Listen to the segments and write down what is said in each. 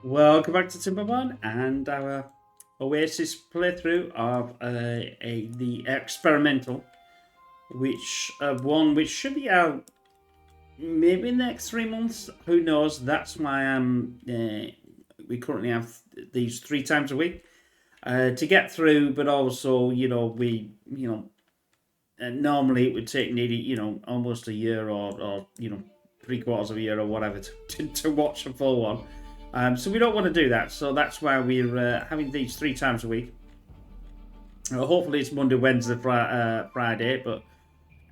Welcome back to Timberborn and our Oasis playthrough of the experimental, which should be out maybe in the next 3 months. Who knows? That's why we currently have these 3 times a week to get through, but also normally it would take nearly almost a year or 3/4 of a year or whatever to watch a full one. So we don't want to do that. So that's why we're having these 3 times a week. Hopefully it's Monday, Wednesday, Friday, but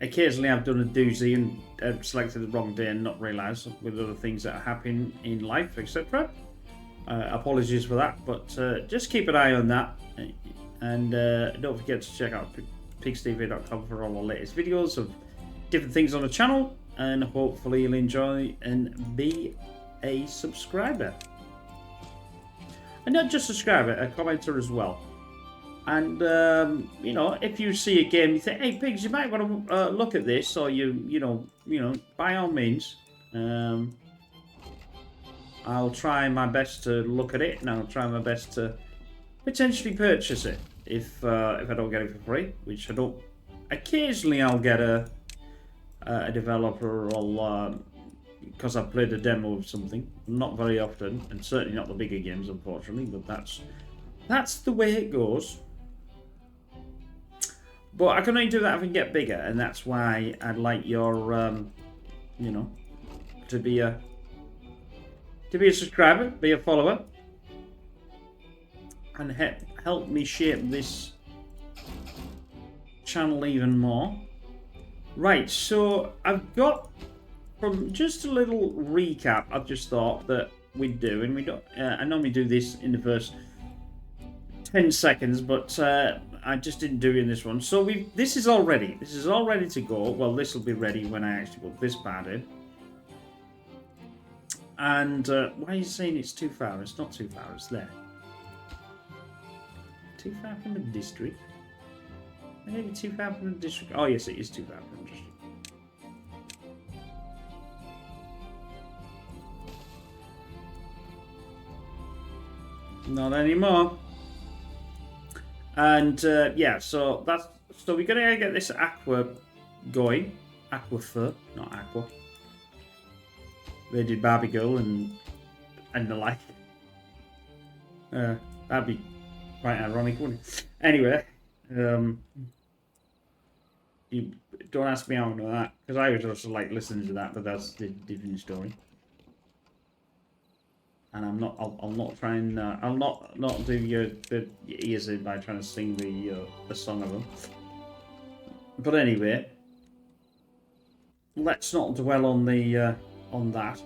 occasionally I've done a doozy and selected the wrong day and not realised with other things that are happening in life, etc. Apologies for that, but just keep an eye on that. And don't forget to check out pigstv.com for all the latest videos of different things on the channel. And hopefully you'll enjoy and be a subscriber. And not just a subscriber, a commenter as well. And if you see a game, you think, "Hey, Pigs, you might want to look at this," or by all means, I'll try my best to look at it, and I'll try my best to potentially purchase it if I don't get it for free, which I don't. Occasionally, I'll get a developer or because I've played a demo of something. Not very often, and certainly not the bigger games, unfortunately. But that's the way it goes. But I can only do that if I can get bigger, and that's why I'd like your, to be a subscriber, be a follower, and help me shape this channel even more. Right, so I've got. From just a little recap, I've just thought that we'd do, and we don't. I normally do this in the first 10 seconds, but I just didn't do it in this one. So this is all ready. This is all ready to go. Well, this will be ready when I actually put this part in. And why are you saying it's too far? It's not too far. It's there. Too far from the district. Maybe too far from the district. Oh yes, it is too far from the district. Not anymore. And yeah, so we're gonna get this aqua going. Aquifer, not aqua. They did Barbie Girl and the like. That'd be quite ironic, wouldn't it? Anyway, you don't ask me how I know that, because I was just like listening to that, but that's the different story. And I'll not try and I'll not do your ears in by trying to sing the song of them. But anyway, let's not dwell on the on that.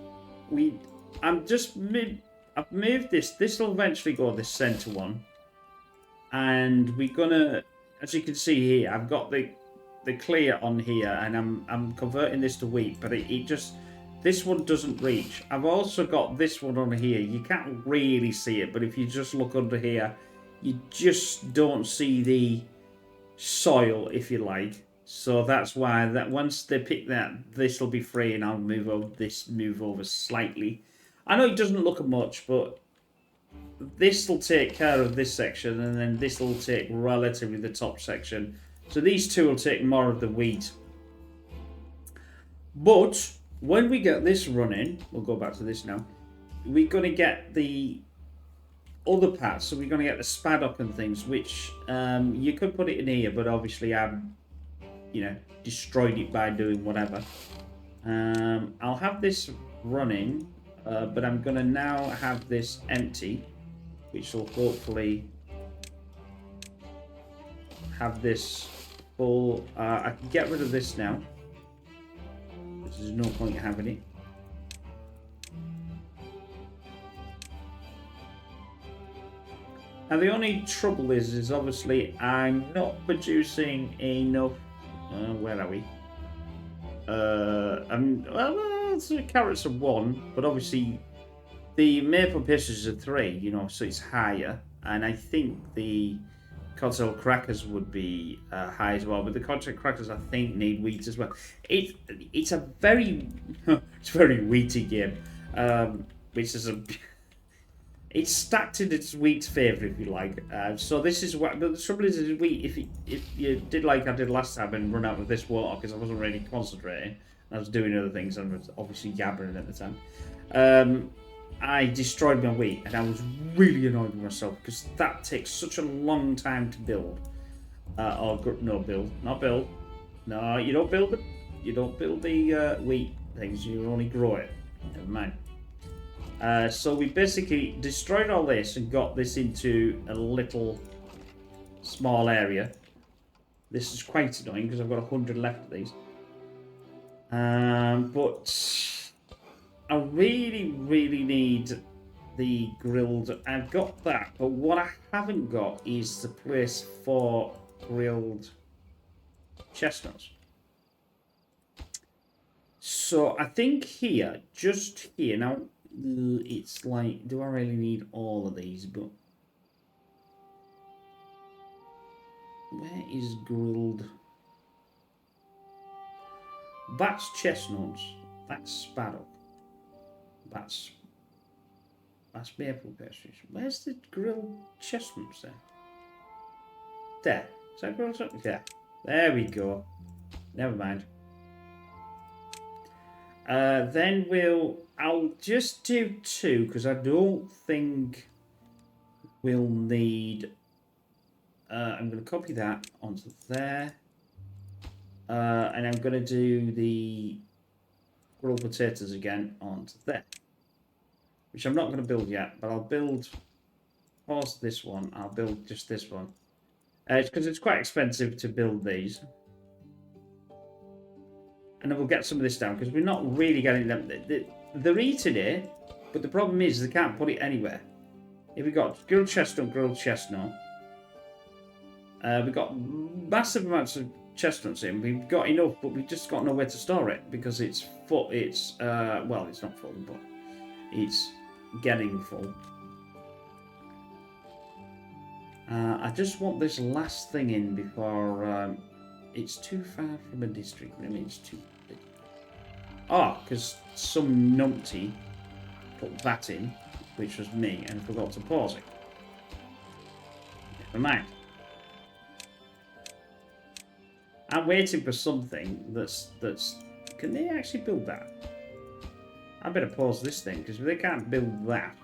I've moved this. This will eventually go this center one, and we're gonna, as you can see here, I've got the clear on here, and I'm converting this to wheat, but it just. This one doesn't reach. I've also got this one on here. You can't really see it, but if you just look under here, you just don't see the soil, if you like. So that's why that once they pick that, this will be free, and I'll move over slightly. I know it doesn't look much, but this will take care of this section, and then this will take relatively the top section. So these two will take more of the wheat. But when we get this running, we'll go back to this now. We're going to get the other parts. So we're going to get the spaddock and things, which you could put it in here, but obviously I've, destroyed it by doing whatever. I'll have this running, but I'm going to now have this empty, which will hopefully have this full. I can get rid of this now. There's no point having it. Now the only trouble is obviously I'm not producing enough. Where are we? The carrots are 1, but obviously the maple pastries are 3. So it's higher, and I think the Codswell crackers would be high as well, but the Codswell crackers I think need wheat as well. It's a very it's very wheaty game, which is a It's stacked in its wheat's favour, if you like. So this is what. But the trouble is wheat. If you did like I did last time and run out of this water because I wasn't really concentrating, I was doing other things. I was obviously gabbering at the time. I destroyed my wheat, and I was really annoyed with myself because that takes such a long time to build. Not build. No, you don't build it. You don't build the wheat things. You only grow it. Never mind. So we basically destroyed all this and got this into a little small area. This is quite annoying because I've got 100 left of these. But I really, really need the grilled. I've got that, but what I haven't got is the place for grilled chestnuts. So I think here, just here, now it's like, do I really need all of these? But where is grilled? That's chestnuts. That's spaddock. That's maple pastries. Where's the grilled chestnuts there? There. Is that grilled chestnuts? Yeah. There we go. Never mind. Then I'll just do 2 because I don't think we'll need. I'm going to copy that onto there, and I'm going to do the grilled potatoes again onto there, which I'm not going to build yet, but I'll build. Pause this one. I'll build just this one. It's because it's quite expensive to build these. And then we'll get some of this down because we're not really getting them. They're eating it, but the problem is they can't put it anywhere. If we've got grilled chestnut, we've got massive amounts of chestnuts in. We've got enough, but we've just got nowhere to store it because it's full. Well, it's not full, but it's getting full. I just want this last thing in before it's too far from a district. I mean, it's too big. Oh, because some numpty put that in, which was me, and forgot to pause it. Never mind. I'm waiting for something that's. Can they actually build that? I better pause this thing because if they can't build that,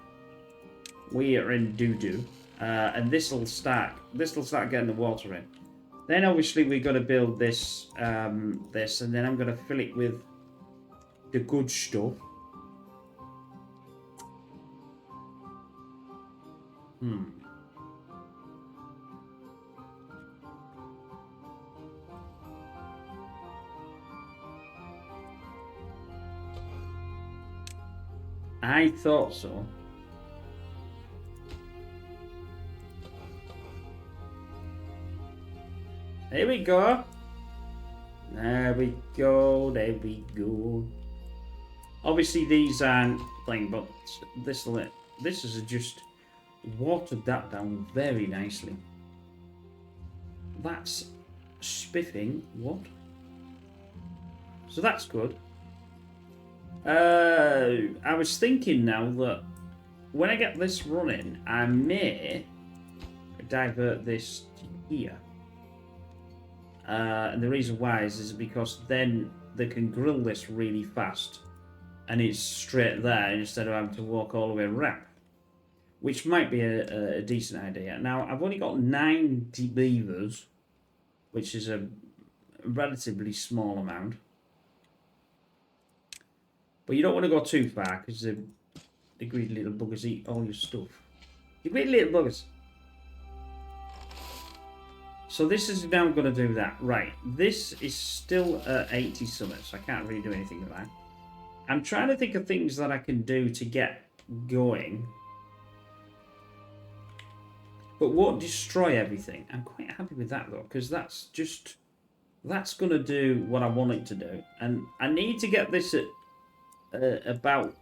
we are in doo-doo. And this will start getting the water in. Then obviously we're going to build this, and then I'm going to fill it with the good stuff. I thought so. There we go. There we go. There we go. Obviously these aren't thing, but this is just watered that down very nicely. That's spiffing. What? So that's good. I was thinking now that when I get this running, I may divert this to here. And the reason why is because then they can grill this really fast and it's straight there instead of having to walk all the way around, which might be a decent idea. Now, I've only got 90 beavers, which is a relatively small amount. But you don't want to go too far because the greedy little buggers eat all your stuff. You greedy little buggers. So this is now going to do that. Right, this is still 80 summits, so I can't really do anything with that. I'm trying to think of things that I can do to get going, but won't destroy everything. I'm quite happy with that though, because that's going to do what I want it to do. And I need to get this at about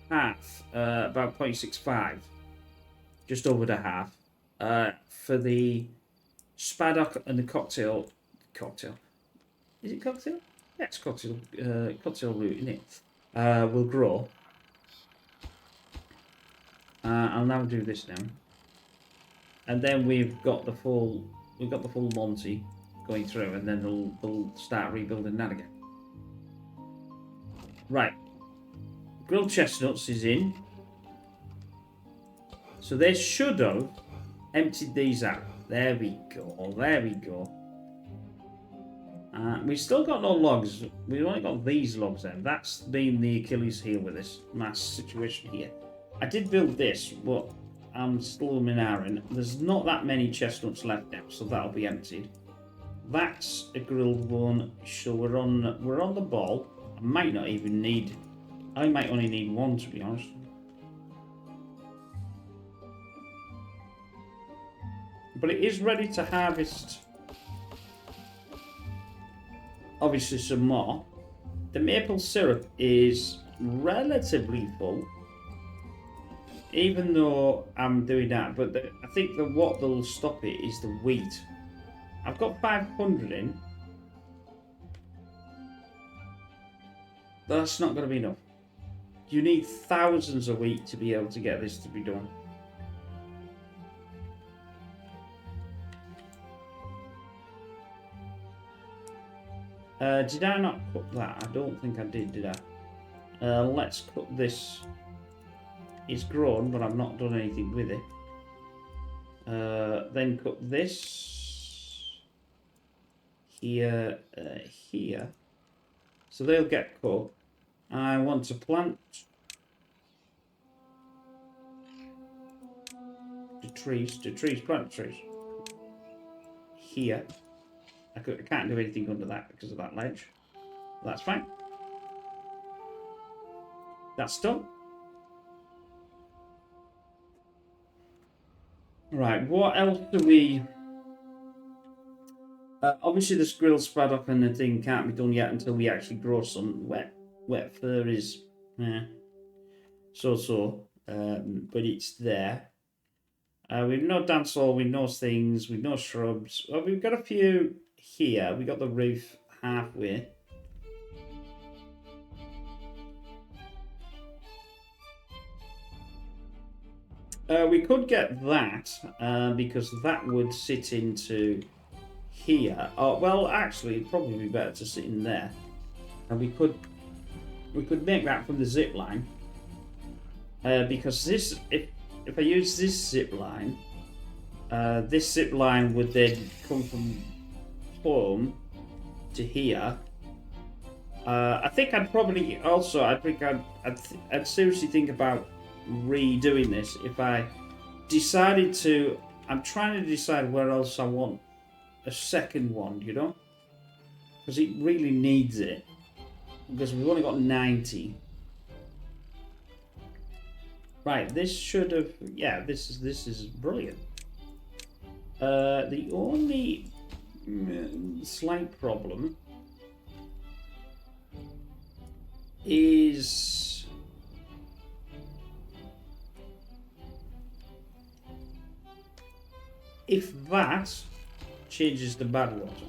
half, about 0.65, just over the half, for the spaddock and the cocktail. Is it cocktail? Yeah, it's cocktail root, isn't it? Will grow. I'll now do this now. And then we've got the full Monty going through, and then they'll start rebuilding that again. Right. Grilled chestnuts is in. So they should have emptied these out. There we go. There we go. We've still got no logs. We've only got these logs then. That's been the Achilles heel with this mass situation here. I did build this, but I'm still in iron. There's not that many chestnuts left now, so that'll be emptied. That's a grilled one. So we're on the ball. I might not even need. I might only need one, to be honest. But it is ready to harvest. Obviously some more. The maple syrup is relatively full, even though I'm doing that. But I think that what will stop it is the wheat. I've got 500 in. That's not going to be enough. You need thousands of wheat to be able to get this to be done. Did I not cut that? I don't think I did I? Let's cut this. It's grown, but I've not done anything with it. Then cut this. Here, here. So they'll get cut. I want to plant the trees, plant the trees. Here. I can't do anything under that because of that ledge. That's fine. That's done. Right, what else do we... obviously this grilled spaddock and the thing can't be done yet until we actually grow some. Wet fur is... so-so. But it's there. We've no dance hall, we've no things, we've no shrubs. Well, we've got a few here. We got the roof halfway. We could get that because that would sit into here. Oh, well, actually, it'd probably be better to sit in there. And we could make that from the zip line because this if I use this zip line would then come from home to here. I think I'd probably also, I'd seriously think about redoing this if I decided to. I'm trying to decide where else I want a second one, you know, because it really needs it, because we've only got 90. Right, this should have, yeah, this is brilliant. The only slight problem is if that changes the bad water.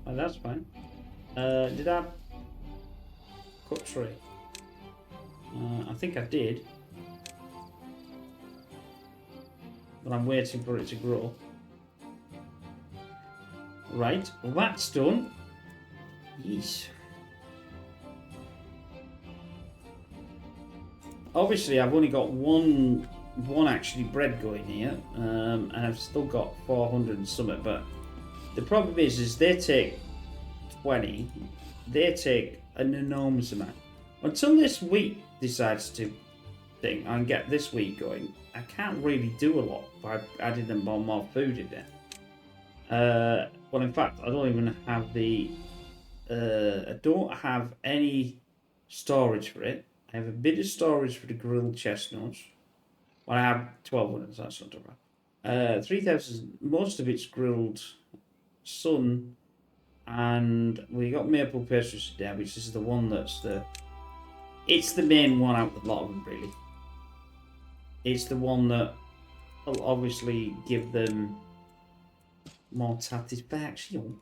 Oh, that's fine. Did I cut tree? I think I did, but I'm waiting for it to grow. Right, well, that's done. Yeesh. Obviously, I've only got one actually bread going here, and I've still got 400 and something. But the problem is they take 20. They take an enormous amount. Until this wheat decides to thing and get this wheat going, I can't really do a lot by adding them more food in there. Well, in fact, I don't even have the. I don't have any storage for it. I have a bit of storage for the grilled chestnuts. Well, I have 1,200, so that's not too bad. 3,000, most of it's grilled sun And we got maple pastry there, which is the one that's it's the main one out of a lot of them, really. It's the one that will obviously give them more satisfaction.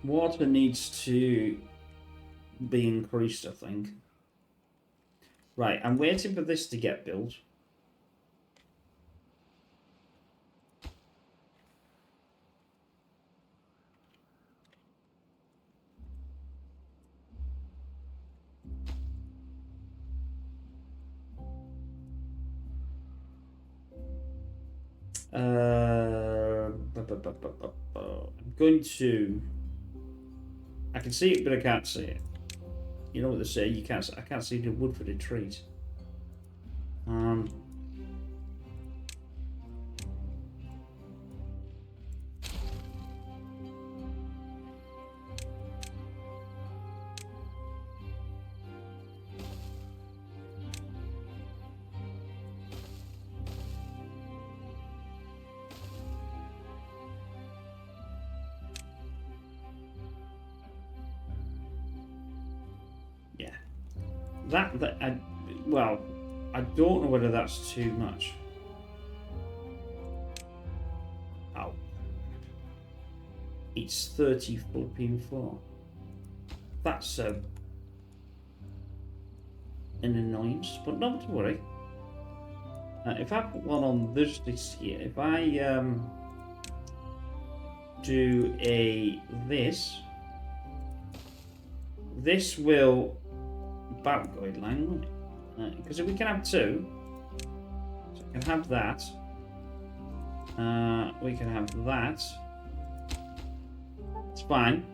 Water needs to be increased, I think. Right, I'm waiting for this to get built. I'm going to. I can see it, but I can't see it. You know what they say? You can't. I can't see the wood for the trees. Yeah, well, I don't know whether that's too much. Oh, it's 30 flipping 4. That's an annoyance, but not to worry. If I put one on this here, if I do this will about go line, because if we can have 2, so we can have that. We can have that. It's fine.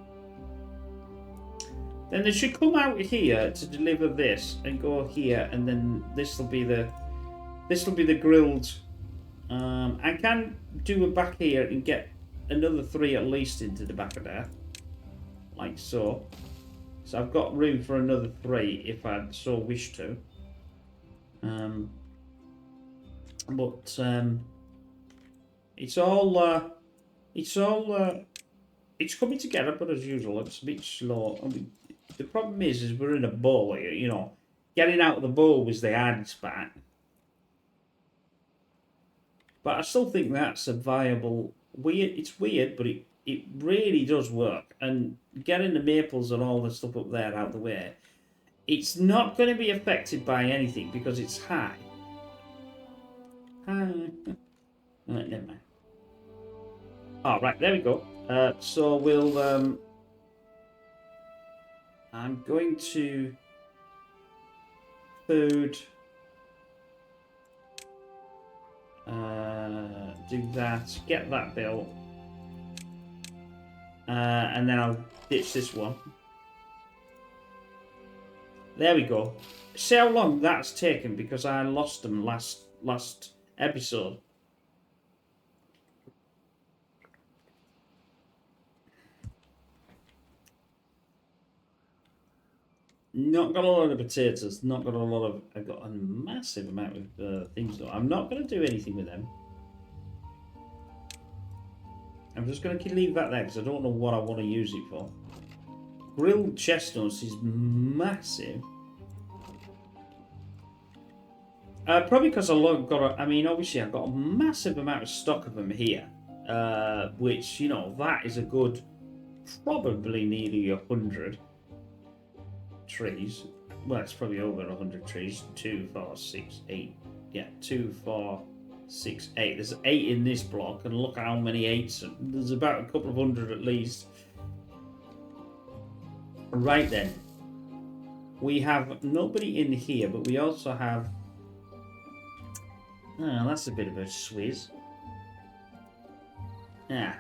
Then they should come out here to deliver this and go here, and then this will be the grilled. I can do a back here and get another 3 at least into the back of there, like so. So I've got room for another 3 if I so wish to. But it's coming together, but as usual, it's a bit slow. I mean, the problem is we're in a bowl here, you know. Getting out of the bowl was the hardest part. But I still think that's a viable. It's weird, but it really does work. And getting the maples and all the stuff up there out of the way, it's not going to be affected by anything because it's high. Never mind. Oh, right, there we go. So we'll. I'm going to food. Do that. Get that built. And then I'll ditch this one. There we go. See how long that's taken because I lost them last episode. Not got a lot of potatoes. Not got a lot of. I've got a massive amount of things though. I'm not going to do anything with them. I'm just going to leave that there because I don't know what I want to use it for. Grilled chestnuts is massive. Probably because I've got. I mean, obviously I've got a massive amount of stock of them here, which you know that is a good, probably nearly 100 trees. Well, it's probably over 100 trees. 2, 4, 6, 8. Yeah, 2, 4, 6, 8. There's 8 in this block, and look how many 8s. There's about a couple of hundred at least. Right then, we have nobody in here, but we also have. Oh, that's a bit of a swizz. Yeah.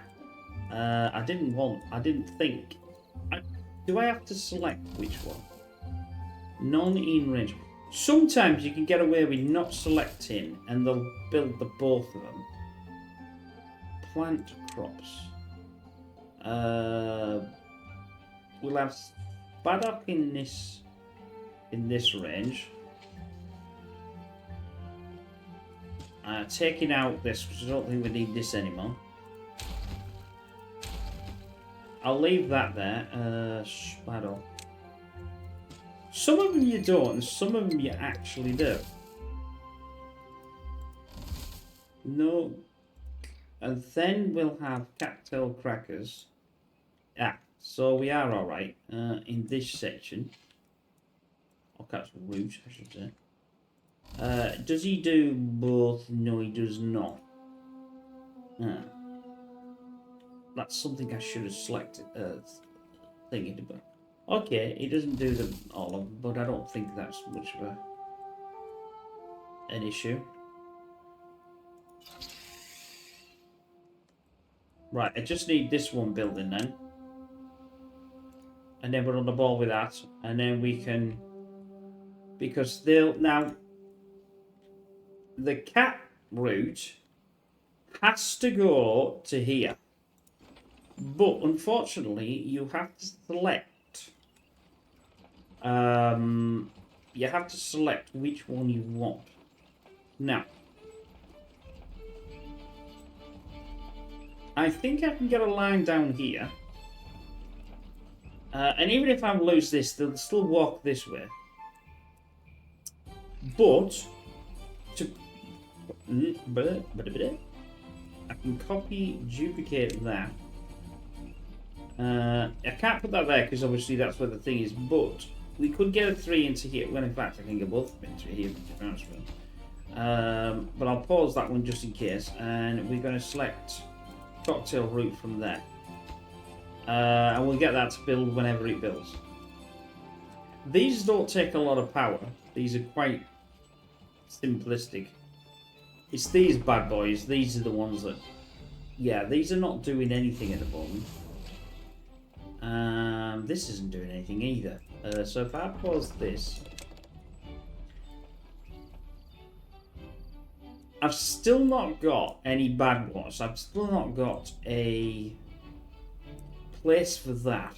I didn't think. Do I have to select which one? None in range. Sometimes you can get away with not selecting and they'll build the both of them. Plant crops. We'll have paddock in this range. Taking out this, because I don't think we need this anymore. I'll leave that there. Spado. Some of them you don't, and some of them you actually do. No. And then we'll have cattail crackers. So we are alright in this section. Or cattail root, I should say. Does he do both? No, he does not. That's something I should have selected. Thinking about. Okay, he doesn't do them all of them, but I don't think that's much of an issue. Right, I just need this one building then. And then we're on the ball with that. And then we can... Because they'll... Now, the cat route has to go to here. But, unfortunately, you have to select... you have to select which one you want. Now, I think I can get a line down here. And even if I lose this, they'll still walk this way. But, I can copy, duplicate that. I can't put that there because obviously that's where the thing is, but we could get a 3 into here. Well, in fact, I can get both of them into here. But I'll pause that one just in case, and we're going to select cocktail root from there. And we'll get that to build whenever it builds. These don't take a lot of power. These are quite simplistic. It's these bad boys. These are the ones that... Yeah, these are not doing anything at the moment. This isn't doing anything either. So if I pause this... I've still not got any bad ones. I've still not got a place for that.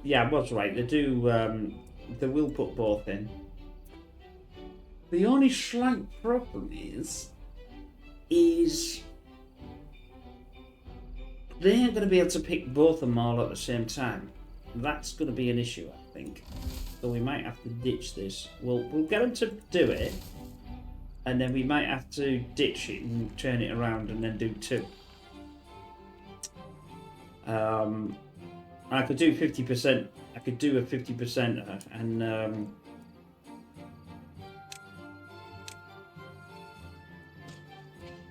Yeah, I was right. They do. They will put both in. The only slight problem is they ain't going to be able to pick both of them all at the same time. That's going to be an issue, I think. So we might have to ditch this. We'll get them to do it, and then we might have to ditch it and turn it around and then do 2. I could do 50%. I could do a 50% and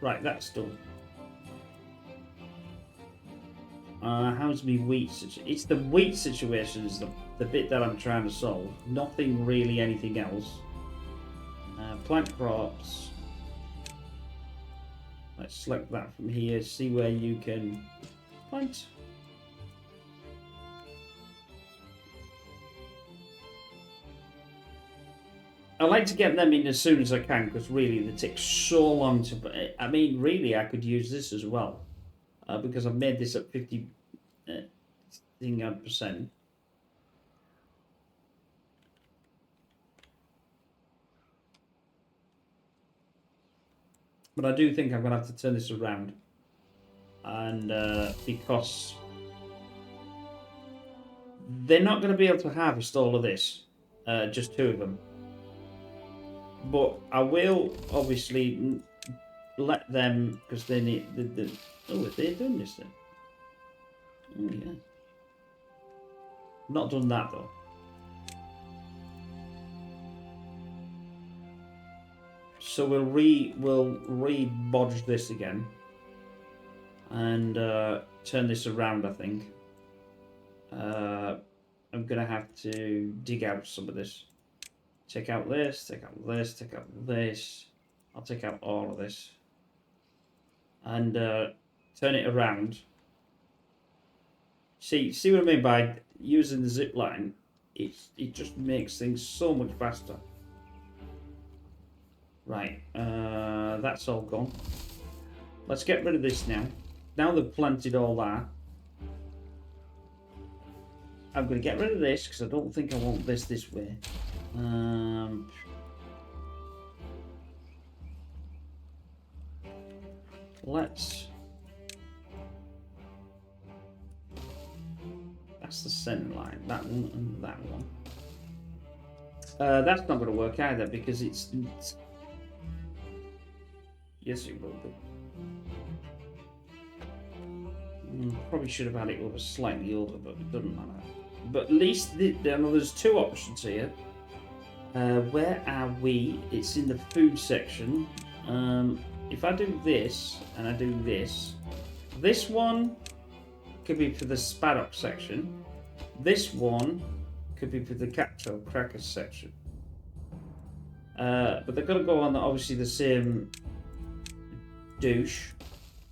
right, that's done. How's me wheat situation? It's the wheat situation is the bit that I'm trying to solve. Nothing really, anything else. Plant crops. Let's select that from here. See where you can plant. I like to get them in as soon as I can because really they take so long to. I mean, really, I could use this as well because I've made this at 50% But I do think I'm going to have to turn this around, and because they're not going to be able to harvest all of this, just 2 of them. But I will obviously let them, because they need oh, they're doing this then. Oh yeah. Not done that though. So we'll re-bodge this again and turn this around. I think I'm gonna have to dig out some of this. Take out this, take out this, take out this. I'll take out all of this. And turn it around. See what I mean by using the zip line? It just makes things so much faster. Right, that's all gone. Let's get rid of this now. Now they've planted all that. I'm going to get rid of this because I don't think I want this way. Let's... That's the center line. That one and that one. That's not going to work either because it's... Yes, it will be. Probably should have had it over slightly over, but it doesn't matter. But at least there's two options here. Where are we? It's in the food section. If I do this and I do this, this one could be for the spaddock section. This one could be for the cattail crackers section. But they've got to go on obviously the same douche.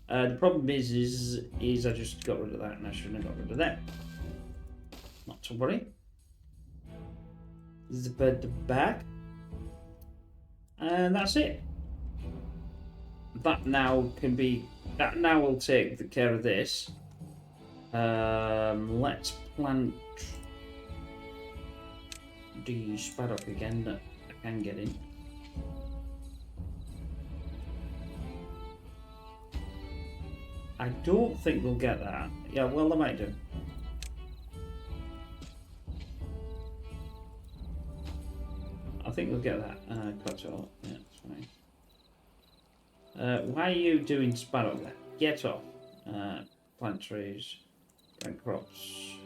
The problem is I just got rid of that and I shouldn't have got rid of that. Not to worry. This is the bird back. And that's it. That now will take care of this. Let's plant the spaddock again that I can get in. I don't think we'll get that. Yeah, well, they might do. I think we'll get that. Cut it all. Yeah, that's fine. Why are you doing spaddock there? Get off. Plant trees. Plant crops.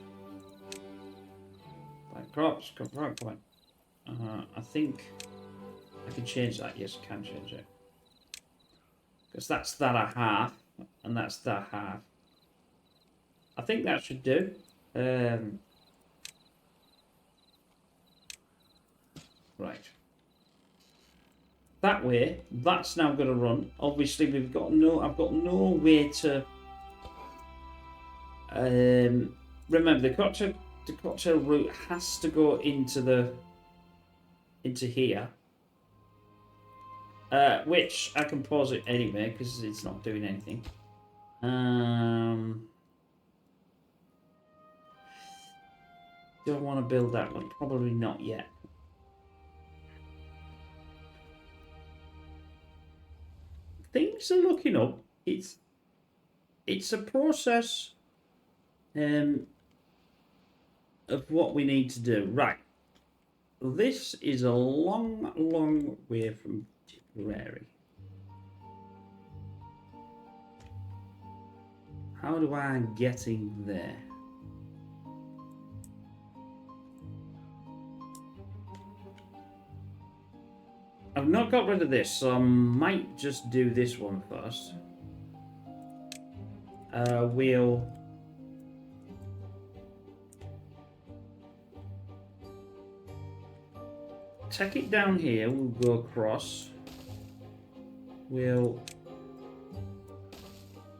Plant crops. Come on. I think I can change that. Yes, I can change it. Because that's that a half. And that's that half. I think that should do. Right. That way, that's now going to run. Obviously, I've got no way to. Remember, the cocktail route has to go into here. Which I can pause it anyway because it's not doing anything. Do I want to build that one? Probably not yet. Things are looking up. It's a process of what we need to do. Right. This is a long way from Tipperary. How do I getting there? I've not got rid of this, so I might just do this one first. We'll take it down here. We'll go across. It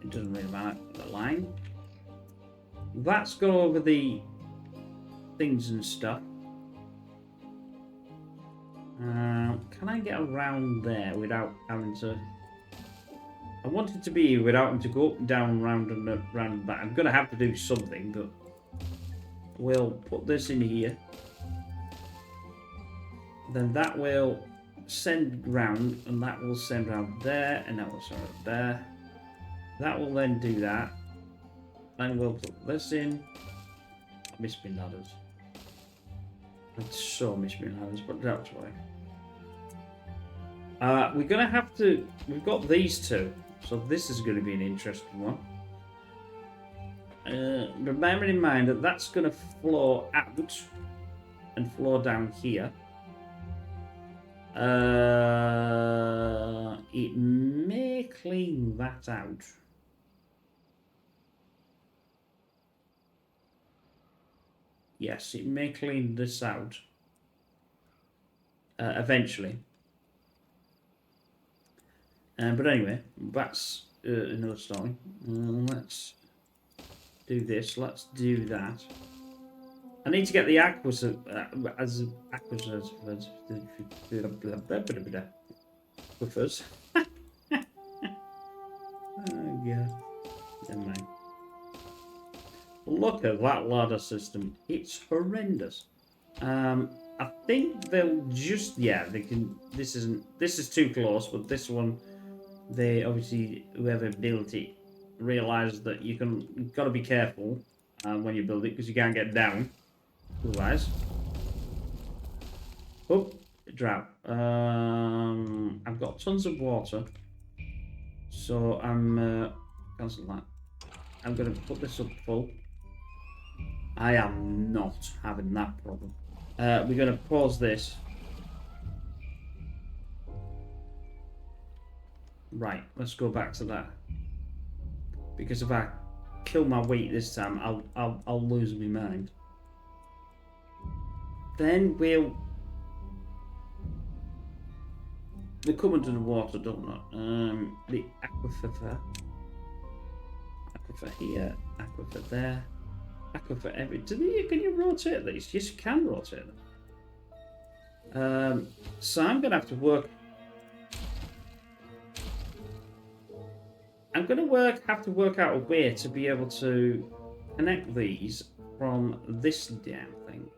doesn't really matter, the line. Let's go over the things and stuff. Can I get around there without having to... I want it to be without having to go up and down, round and back. I'm going to have to do something, but we'll put this in here. Then that will send round, and that will send round there, and that will send round there. That will then do that. Then we'll put this in. I miss my ladders. I so miss my ladders, but that's why. We're going to have to... We've got these two, so this is going to be an interesting one. Remember in mind that that's going to flow out and flow down here. It may clean that out. Yes, it may clean this out eventually. But anyway, that's another story. Let's do this. Let's do that. I need to get the aquifers. God. Never mind. Look at that ladder system. It's horrendous. I think they'll just, yeah, they can, this is too close, but this one, they obviously, whoever built it, realised that you've got to be careful when you build it, because you can't get down, otherwise. Oh, drought. I've got tons of water, so I'm, cancel that. I'm going to put this up full. I am not having that problem. We're going to pause this. Right, let's go back to that. Because if I kill my wheat this time, I'll lose my mind. Then we'll come under the water, don't they? The aquifer. Aquifer here, aquifer there, aquifer every. Can you rotate these? Yes, you can rotate them. So I'm gonna have to work. I'm gonna have to work out a way to be able to connect these from this damn thing.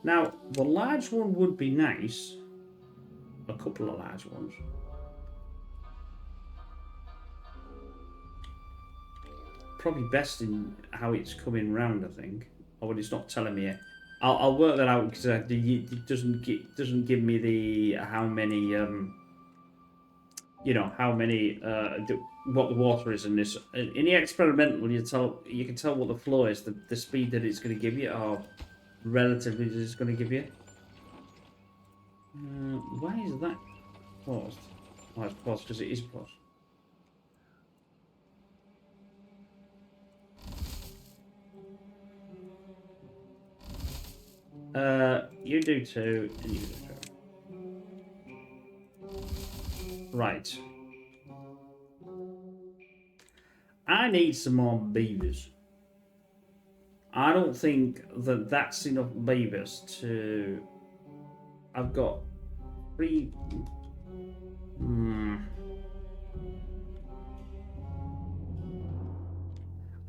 Now, the large one would be nice. A couple of large ones. Probably best in how it's coming round, I think. Oh, but it's not telling me it. I'll work that out because it doesn't give me the how many you know how many what the water is in this. In the experimental, you can tell what the flow is, the speed that it's going to give you, or relatively that it's going to give you. Why is that paused? Oh, it's paused because it is paused. You do too, and you do too. Right. I need some more beavers. I don't think that that's enough beavers to... I've got 3...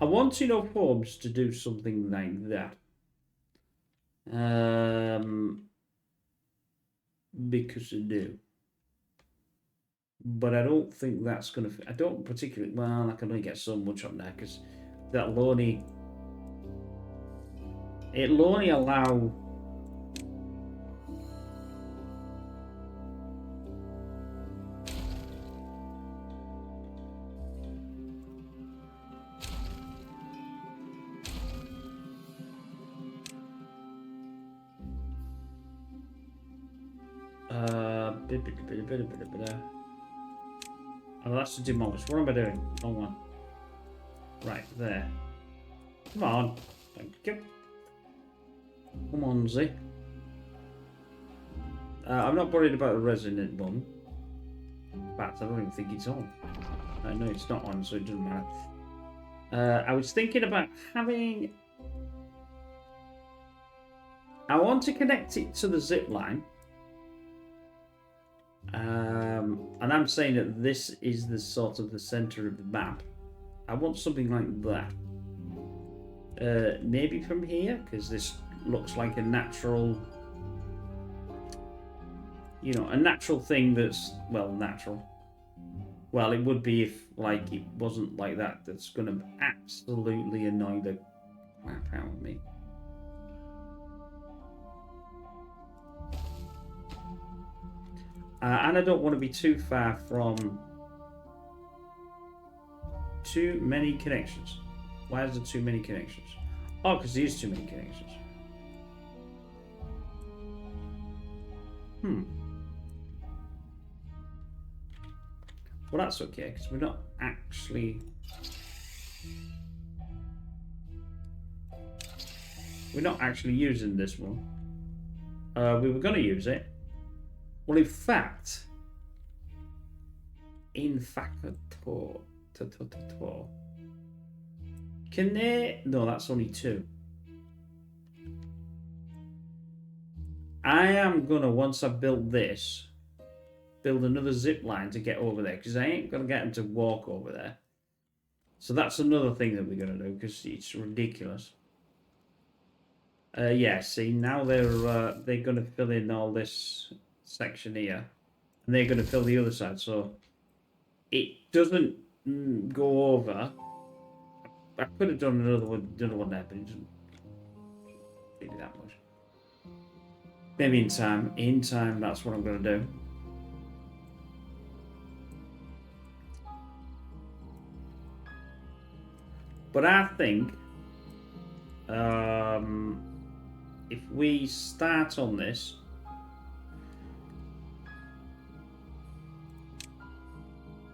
I want enough hubs to do something like that. Because I do. But I don't think that's going to... I don't particularly... Well, I can only get so much on there because that'll only... It'll only allow... Oh, that's to demolish. What am I doing? Oh, one. Right, there. Come on. Thank you. Come on, Z. I'm not worried about the resonant one. In fact, I don't even think it's on. No, it's not on, so it doesn't matter. I was thinking about having... I want to connect it to the zip line. And I'm saying that this is the sort of the center of the map. I want something like that. Maybe from here, because this looks like a natural, you know, a natural thing that's, well, natural. Well, it would be if, like, it wasn't like that. That's going to absolutely annoy the crap out of me. And I don't want to be too far from too many connections. Why is there too many connections? Oh, because there is too many connections. Well, that's okay, because we're not actually... We're not actually using this one. We were going to use it. Well, in fact... Can they... No, that's only 2. I am gonna, once I've built this, build another zip line to get over there, because I ain't gonna get them to walk over there. So that's another thing that we're gonna do, because it's ridiculous. Yeah, see, now they're gonna fill in all this section here, and they're gonna fill the other side, so it doesn't go over. I could have done another one there, but it doesn't really that much. Maybe in time. In time, that's what I'm gonna do. But I think if we start on this,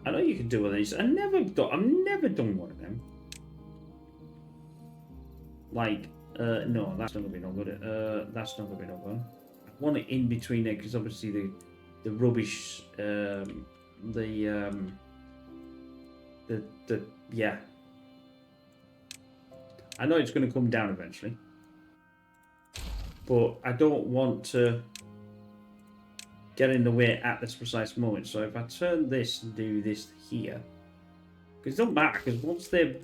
I know you can do one of these. I've never done one of them. Like, no, that's not gonna be no good. That's not gonna be no good. I want it in between there because obviously the rubbish, yeah. I know it's going to come down eventually, but I don't want to get in the way at this precise moment. So if I turn this and do this here, because it doesn't matter, because once they've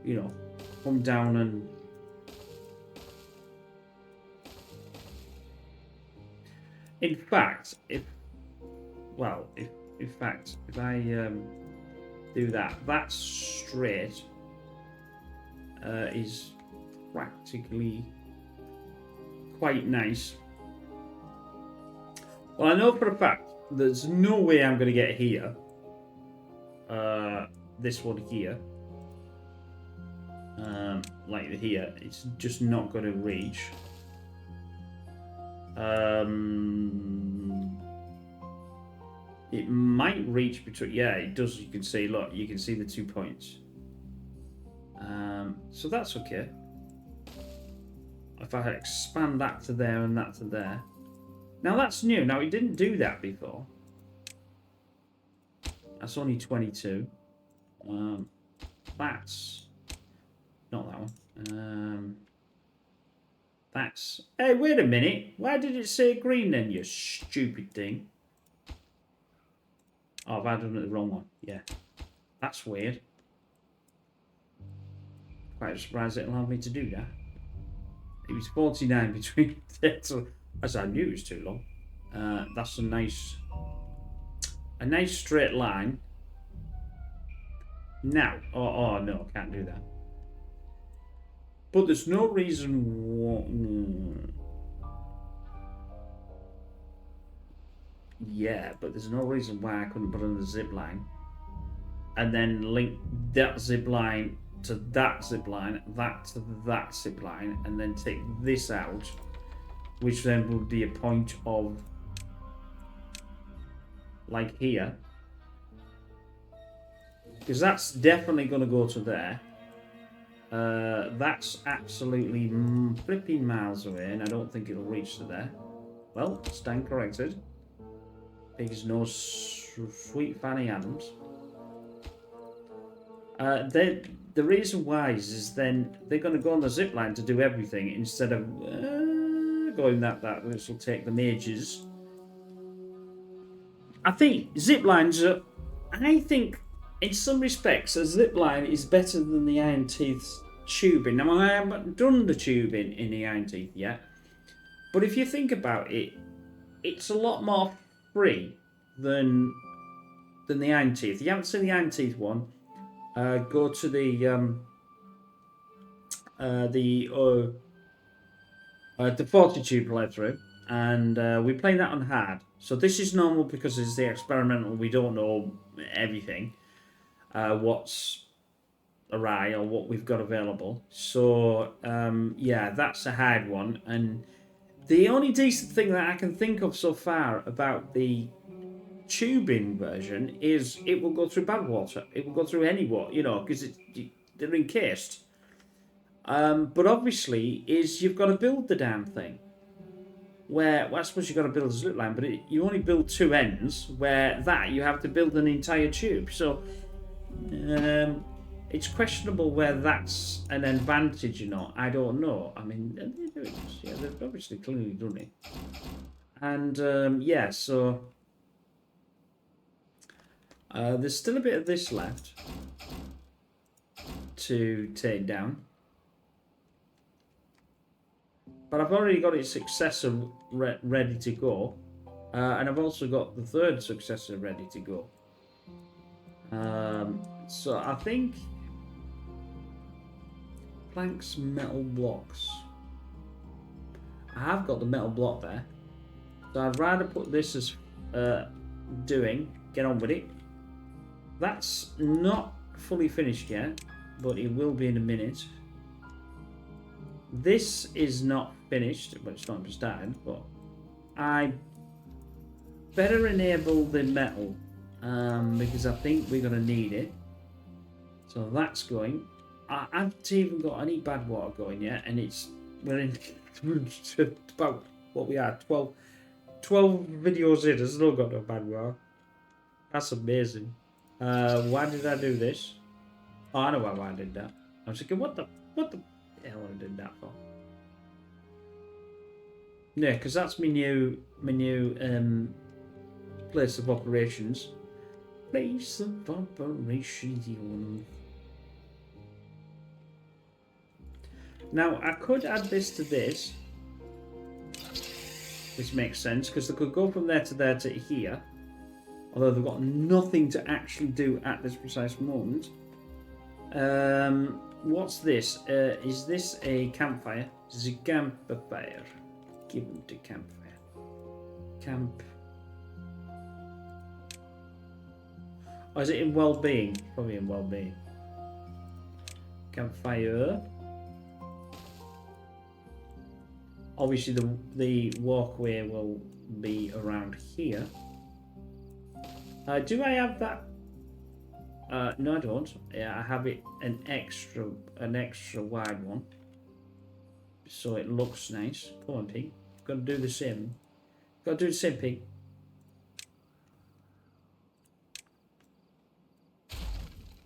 you know, come down and in fact, if I do that straight is practically quite nice. Well, I know for a fact there's no way I'm going to get here. This one here. Like here, it's just not going to reach. It might reach between, yeah, it does. You can see, look, you can see the 2 points. So that's okay. If I expand that to there and that to there. Now that's new. Now it didn't do that before. That's only 22. That's not that one. That's, hey, wait a minute. Why did it say green then, you stupid thing? Oh, I've added the wrong one. Yeah. That's weird. Quite surprised it allowed me to do that. It was 49 between so as I knew it was too long. That's a nice straight line. Now, oh no, can't do that. But there's no reason. Yeah, but there's no reason why I couldn't put in the zip line and then link that zip line to that zip line, that to that zip line, and then take this out, which then would be a point of like here, because that's definitely going to go to there. That's absolutely flipping miles away, and I don't think it'll reach to there. Well, stand corrected. Because no sweet Fanny Adams. The reason why is then they're going to go on the zip line to do everything instead of going that which will take them ages. I think zip lines are. I think in some respects a zip line is better than the Iron Teeth tubing. Now I haven't done the tubing in the Iron Teeth yet, but if you think about it, it's a lot more free than the Iron Teeth. If you haven't seen the Iron Teeth one, go to the 42 playthrough, and we're playing that on hard. So this is normal because it's the experimental. We don't know everything, what's awry or what we've got available. So yeah, that's a hard one. And the only decent thing that I can think of so far about the tubing version is it will go through bad water. It will go through any water, you know, because they're encased. But obviously, you've got to build the damn thing. Well, I suppose you've got to build a zip line, but you only build two ends, where you have to build an entire tube. So, It's questionable whether that's an advantage or not. I don't know. I mean, yeah, they've obviously clearly done it. And yeah, so there's still a bit of this left to take down. But I've already got its successor ready to go. And I've also got the third successor ready to go. So I think planks, metal blocks. I have got the metal block there. So I'd rather put this as get on with it. That's not fully finished yet, but it will be in a minute. This is not finished, but it's not even started, but I better enable the metal because I think we're going to need it. So that's going. I haven't even got any bad water going yet, and we're in about what we are 12 videos in. I've still got no bad water. That's amazing. Why did I do this? Oh, I know why I did that. I was thinking, what the hell I did that for? Yeah, because that's my new place of operations. Place of operations. Now I could add this to this. This makes sense because they could go from there to here. Although they've got nothing to actually do at this precise moment. What's this? Is this a campfire? This is a campfire. Give them to campfire. Camp. Or is it in well-being? Probably in well-being. Campfire. Obviously, the walkway will be around here. Do I have that? No, I don't. Yeah, I have it an extra wide one, so it looks nice. Come on, pig. Got to do the same. Got to do the same, pig.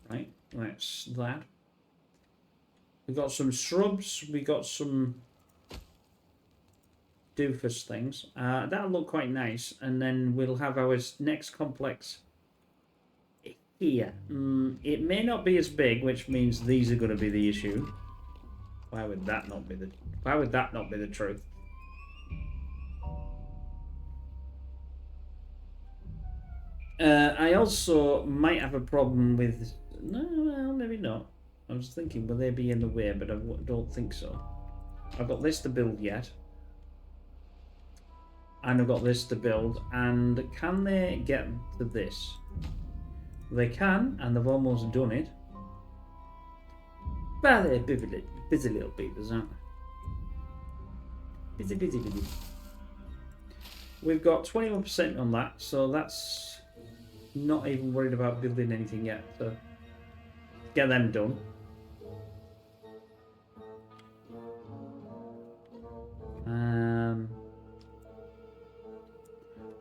Right, that's that. We got some shrubs. We got some doofus things. That'll look quite nice, and then we'll have our next complex here. It may not be as big, which means these are going to be the issue. Why would that not be the truth? I also might have a problem with. No, well, maybe not. I was thinking, will they be in the way? But I don't think so. I've got this to build yet. And I've got this to build. And can they get to this? They can, and they've almost done it. But they're busy little beavers, aren't they? Busy. We've got 21% on that, so that's not even worried about building anything yet. So get them done.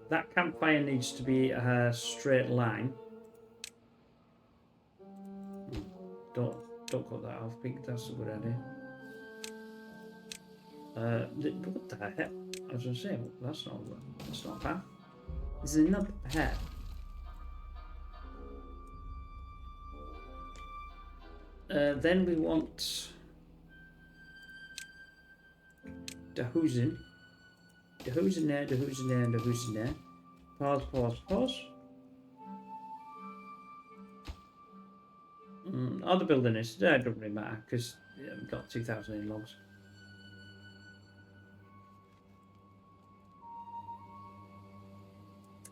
That campfire needs to be a straight line. Don't cut that off, Pink. That's a good idea. What the heck? I was gonna say that's not a path. This is another path. Then we want the who's in. The who's in there, the who's in there, and the who's in there. Pause. All the building is. That doesn't really matter because we've got 2,000 in logs.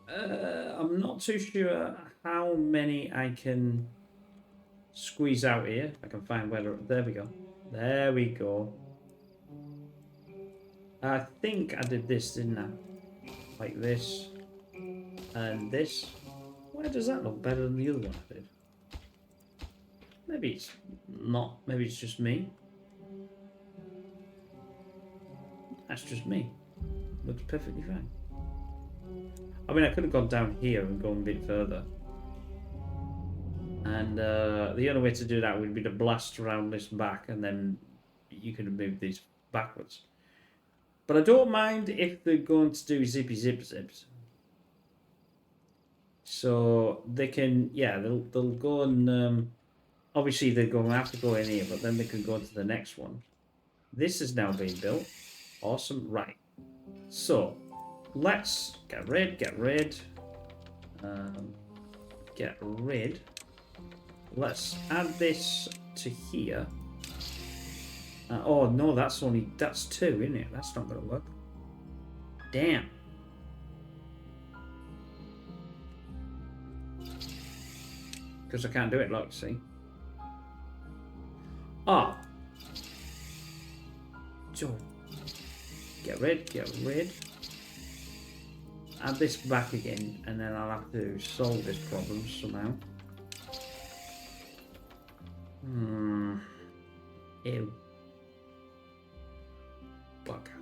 I'm not too sure how many I can squeeze out here. I can find where. There we go. There we go. I think I did this, didn't I? Like this. And this. Why does that look better than the other one I did? Maybe it's not. Maybe it's just me. That's just me. Looks perfectly fine. I mean, I could have gone down here and gone a bit further. And the only way to do that would be to blast around this back, and then you can move these backwards. But I don't mind if they're going to do zippy zip zips. So they can, yeah, they'll go and obviously they're going to have to go in here, but then they can go to the next one. This is now being built. Awesome, right. So let's get rid. Get rid. Let's add this to here. Oh no, that's 2, isn't it? That's not going to work. Damn. Because I can't do it, look, see? Ah. So, get rid. Add this back again, and then I'll have to solve this problem somehow. Ew. Bugger.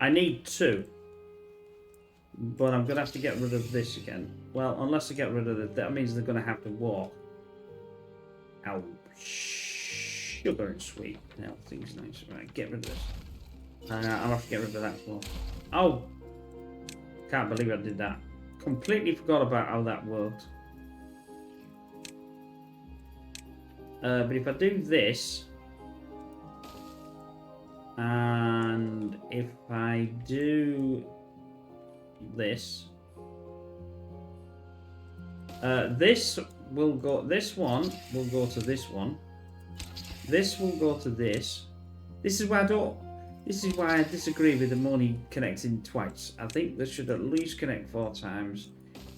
I need 2. But I'm going to have to get rid of this again. Well, unless I get rid of it, that means they're going to have to walk. Ow. Sugar and sweet. Now, things nice. Right, get rid of this. I'll have to get rid of that as well. Oh! Can't believe I did that. Completely forgot about how that worked. But if I do this... And if I do this... this will go... This one will go to this one. This will go to this. This is why I don't... This is why I disagree with them only connecting twice. I think they should at least connect 4 times,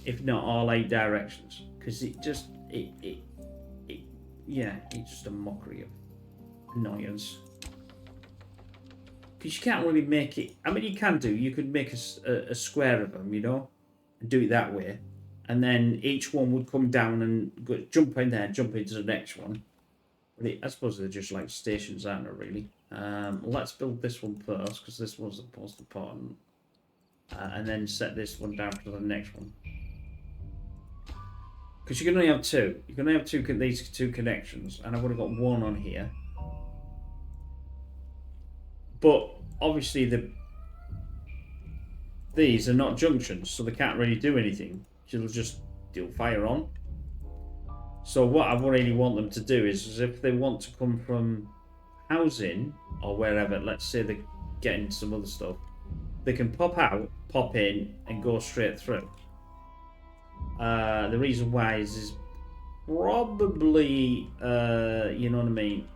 if not all 8 directions. Because it just... yeah, it's just a mockery of annoyance. Because you can't really make it... I mean, you can do. You could make a square of them, you know? And do it that way. And then each one would come down and go, jump in there, jump into the next one. But I suppose they're just like stations, aren't they, really? Let's build this one first, because this one's the most important. And then set this one down to the next one. Because you can only have 2. You can only have these 2 connections. And I've only got 1 on here. But obviously these are not junctions, so they can't really do anything. They'll fire on. So what I really want them to do is if they want to come from housing or wherever, let's say they're getting some other stuff, they can pop out, pop in, and go straight through. The reason why is probably, you know what I mean,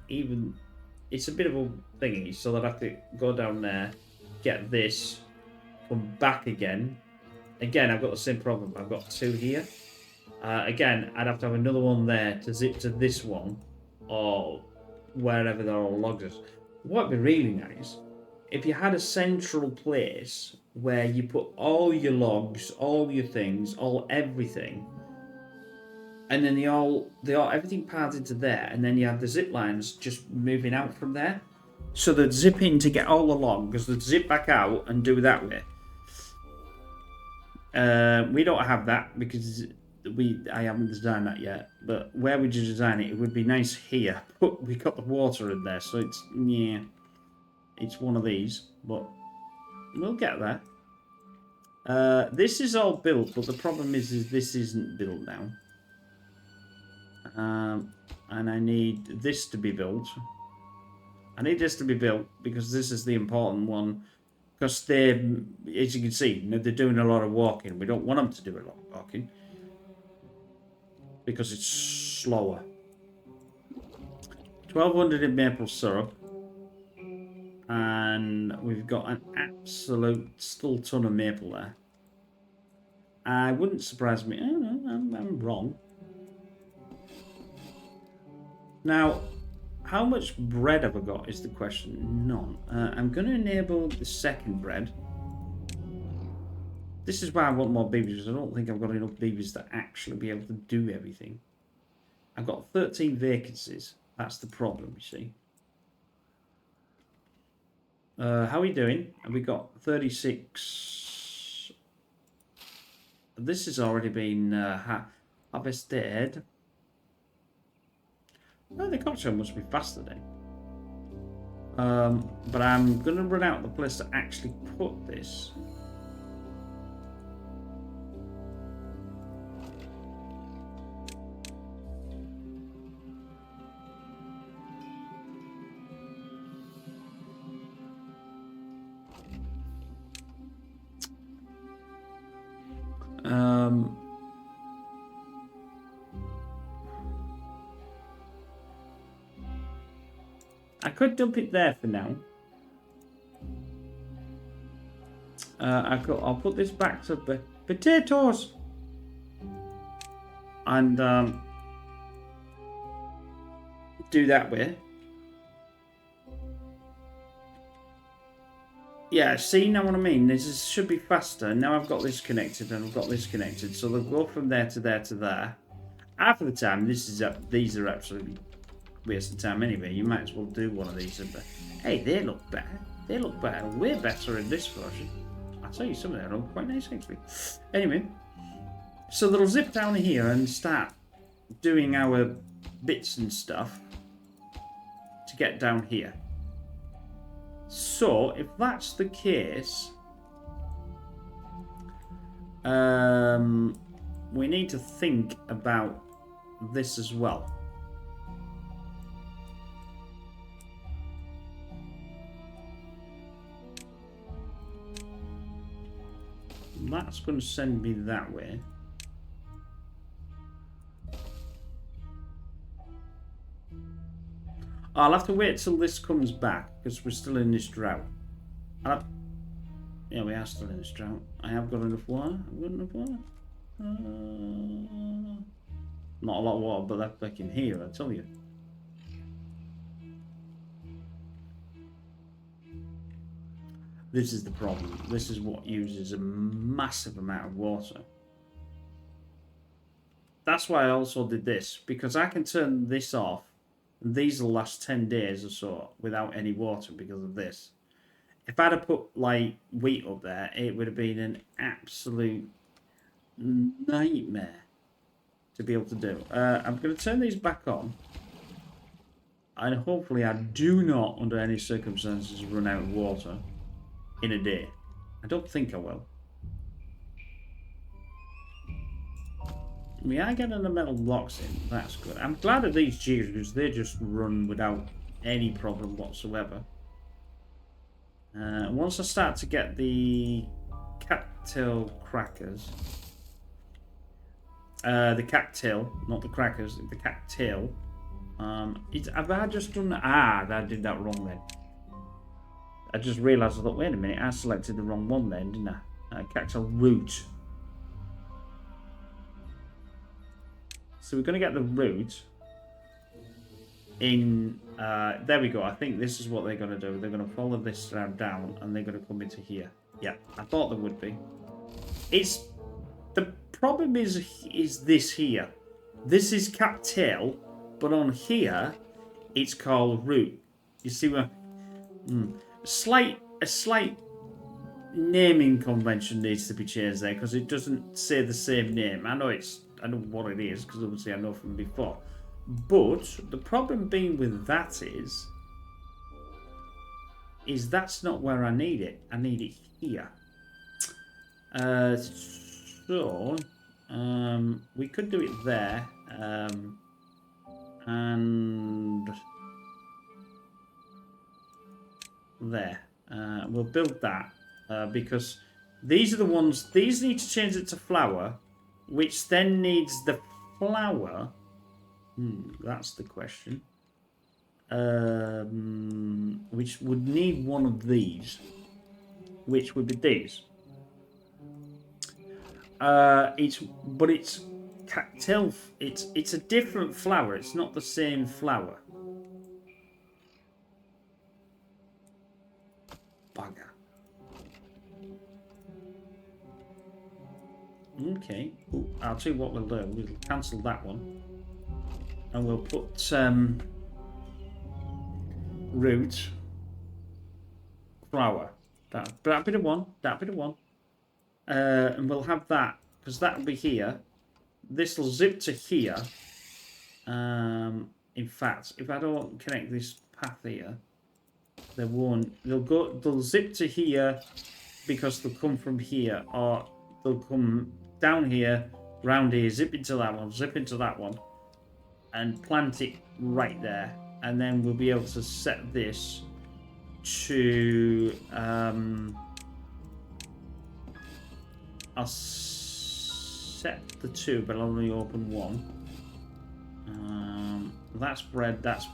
even it's a bit of a thingy, so that I have to go down there, get this, come back again. Again, I've got the same problem. I've got 2 here. Again, I'd have to have another one there to zip to this one, or wherever there are logs. What would be really nice, if you had a central place where you put all your logs, all your things, everything, and then everything paths into there, and then you have the zip lines just moving out from there. So they'd zip in to get all the logs, they'd zip back out and do that way. We don't have that because I haven't designed that yet. But where would you design it? It would be nice here. But we got the water in there, so it's one of these. But we'll get there. This is all built, but the problem is this isn't built now. And I need this to be built. I need this to be built because this is the important one. Because they're, as you can see, they're doing a lot of walking. We don't want them to do a lot of walking. Because it's slower. 1200 in maple syrup. And we've got an absolute still ton of maple there. I wouldn't surprise me. I don't know, I'm wrong. Now, how much bread have I got is the question. None. I'm going to enable the second bread. This is why I want more beavers. I don't think I've got enough beavers to actually be able to do everything. I've got 13 vacancies. That's the problem, you see. How are we doing? Have we got 36? This has already been harvested. Oh, the cocktail must be faster then. But I'm going to run out of the place to actually put this. I could dump it there for now. I'll put this back to potatoes, and do that way. Yeah, see now what I mean? This should be faster. Now I've got this connected and I've got this connected, so they'll go from there to there to there. Half of the time, these are absolutely waste of time anyway. You might as well do one of these. Hey, they look better. They look better. Way better in this version. I'll tell you some of them are quite nice actually. Anyway, so they'll zip down here and start doing our bits and stuff to get down here. So if that's the case, we need to think about this as well. That's going to send me that way. I'll have to wait till this comes back because we're still in this drought. Yeah, we are still in this drought. I have got enough water. I've got enough water. Not a lot of water, but that's back in here, I tell you. This is the problem. This is what uses a massive amount of water. That's why I also did this, because I can turn this off, and these will last 10 days or so without any water because of this. If I'd have put, like, wheat up there, it would have been an absolute nightmare to be able to do. I'm going to turn these back on, and hopefully I do not, under any circumstances, run out of water in a day. I don't think I will. We are getting the metal blocks in. That's good. I'm glad of these cheese because they just run without any problem whatsoever. Once I start to get the cattail crackers, the cattail, not the crackers, the cattail. Have I just done that? I did that wrong then. I just realised, I thought, wait a minute, I selected the wrong one then, didn't I? Cattail root. So we're going to get the root in, there we go. I think this is what they're going to do. They're going to follow this down and they're going to come into here. Yeah, I thought there would be. The problem is this here. This is cattail, but on here, it's called root. You see what? A slight naming convention needs to be changed there because it doesn't say the same name. I know what it is because obviously I know from before. But the problem being with that is that's not where I need it. I need it here. So we could do it there, and there. We'll build that because these are the ones. These need to change it to flour, which then needs the flour. That's the question. Which would need one of these, which would be these. It's cattail. It's a different flour. It's not the same flour. Bugger. Okay. Ooh, I'll tell you what we'll do. We'll cancel that one. And we'll put root, flower. That bit of one, that bit of one. And we'll have that, because that'll be here. This will zip to here. In fact, if I don't connect this path here, they won't. They'll zip to here because they'll come from here, or they'll come down here, round here, zip into that one, and plant it right there. And then we'll be able to set this to I'll set the 2, but I'll only open 1. That's bread, that's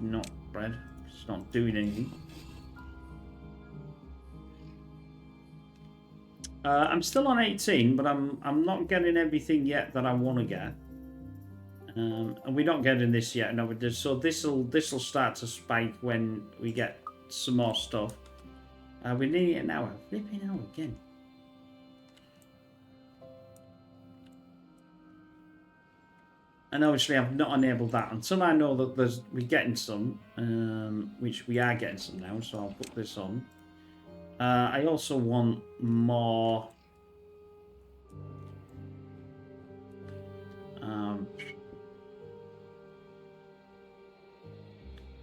not bread. It's not doing anything. I'm still on 18, but I'm not getting everything yet that I want to get. And we're not getting this yet, no. So this'll start to spike when we get some more stuff. We need an hour. Flipping hour again. And obviously I've not enabled that until I know that we're getting some, which we are getting some now, so I'll put this on. I also want more I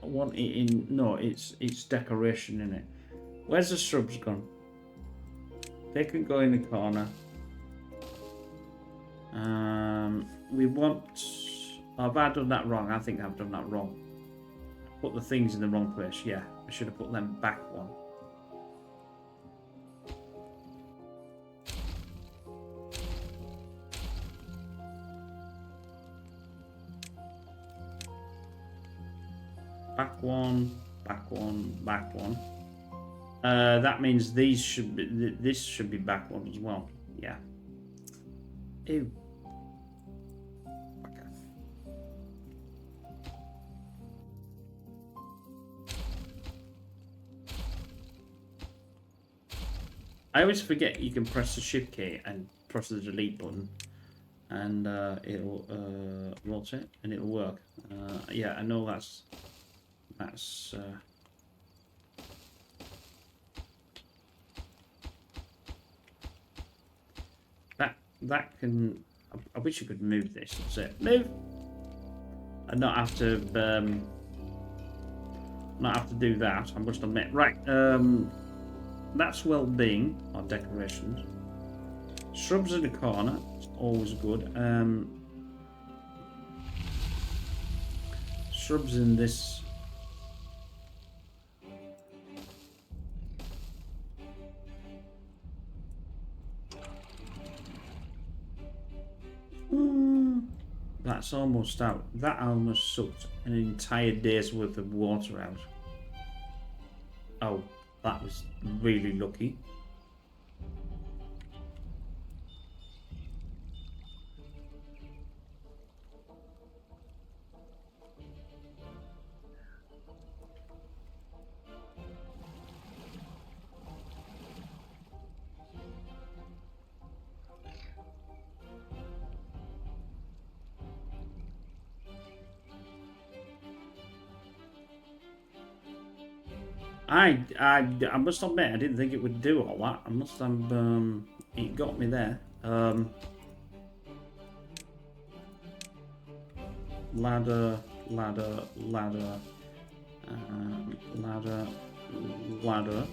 want it in, no, it's decoration in it. Where's the shrubs gone? They can go in the corner. We want... Have I done that wrong? I think I've done that wrong. Put the things in the wrong place. Yeah, I should have put them back one. Back one, back one, back one. That means these should be... This should be back one as well. Yeah. Ew. I always forget you can press the shift key and press the delete button, and it'll rotate and it'll work. Yeah, I know that's that can. I wish you could move this. That's it. Move, and not have to do that. I must admit. Right. That's well-being or decorations. Shrubs in the corner, it's always good. Shrubs in this. That's almost out. That almost sucked an entire day's worth of water out. Oh. That was really lucky. I must admit, I didn't think it would do all that. I must have, it got me there. Ladder, ladder, ladder, ladder, ladder.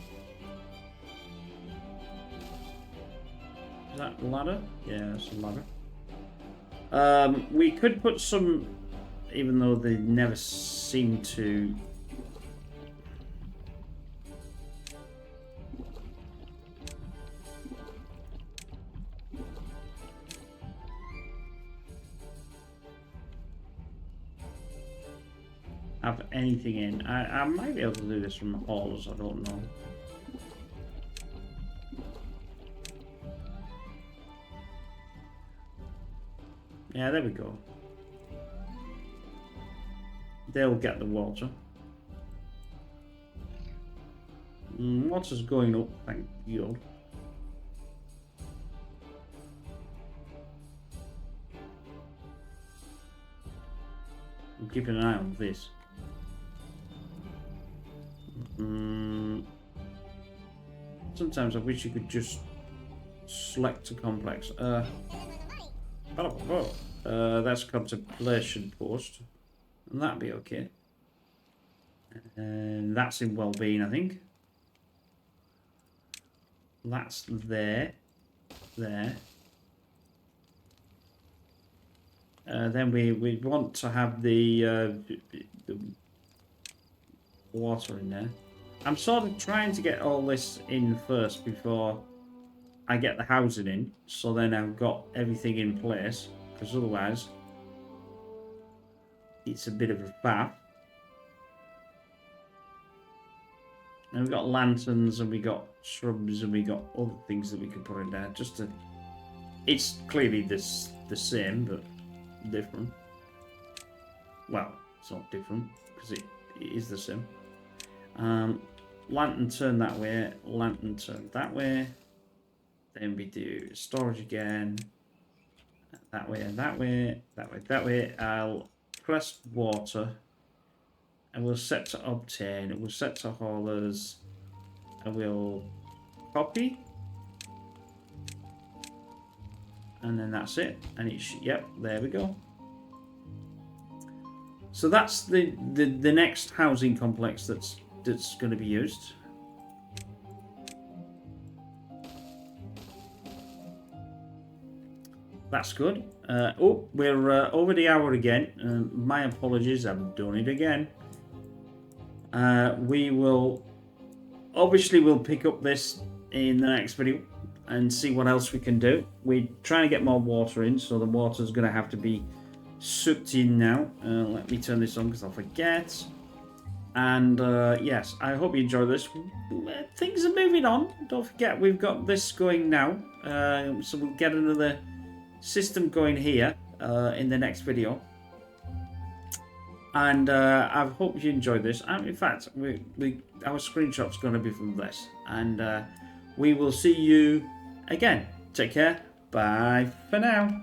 Is that ladder? Yeah, it's a ladder. We could put some, even though they never seem to. Have anything in. I might be able to do this from haulers, I don't know. Yeah, there we go. They'll get the water. Water's going up, thank you. keeping an eye on this. Sometimes I wish you could just select a complex. That's contemplation post, and that'd be okay. And that's in well-being, I think. That's there. Then we want to have the water in there. I'm sort of trying to get all this in first before I get the housing in, so then I've got everything in place, because otherwise it's a bit of a faff. And we've got lanterns, and we got shrubs, and we got other things that we can put in there. Just to, it's clearly the same, but different. Well, it's not different because it is the same. Lantern turn that way, lantern turn that way. Then we do storage again. That way and that way, that way, that way. I'll press water. And we'll set to obtain. And we'll set to haulers. And we'll copy. And then that's it. And it's, yep, there we go. So that's the next housing complex that's going to be used. That's good. Oh, we're over the hour again. My apologies, I've done it again. We'll pick up this in the next video and see what else we can do. We're trying to get more water in, so the water's going to have to be sucked in now. Let me turn this on because I'll forget. And yes, I hope you enjoy this. Things are moving on. Don't forget, we've got this going now. So we'll get another system going here in the next video. And I hope you enjoyed this. And in fact, our screenshot's going to be from this. And we will see you again. Take care. Bye for now.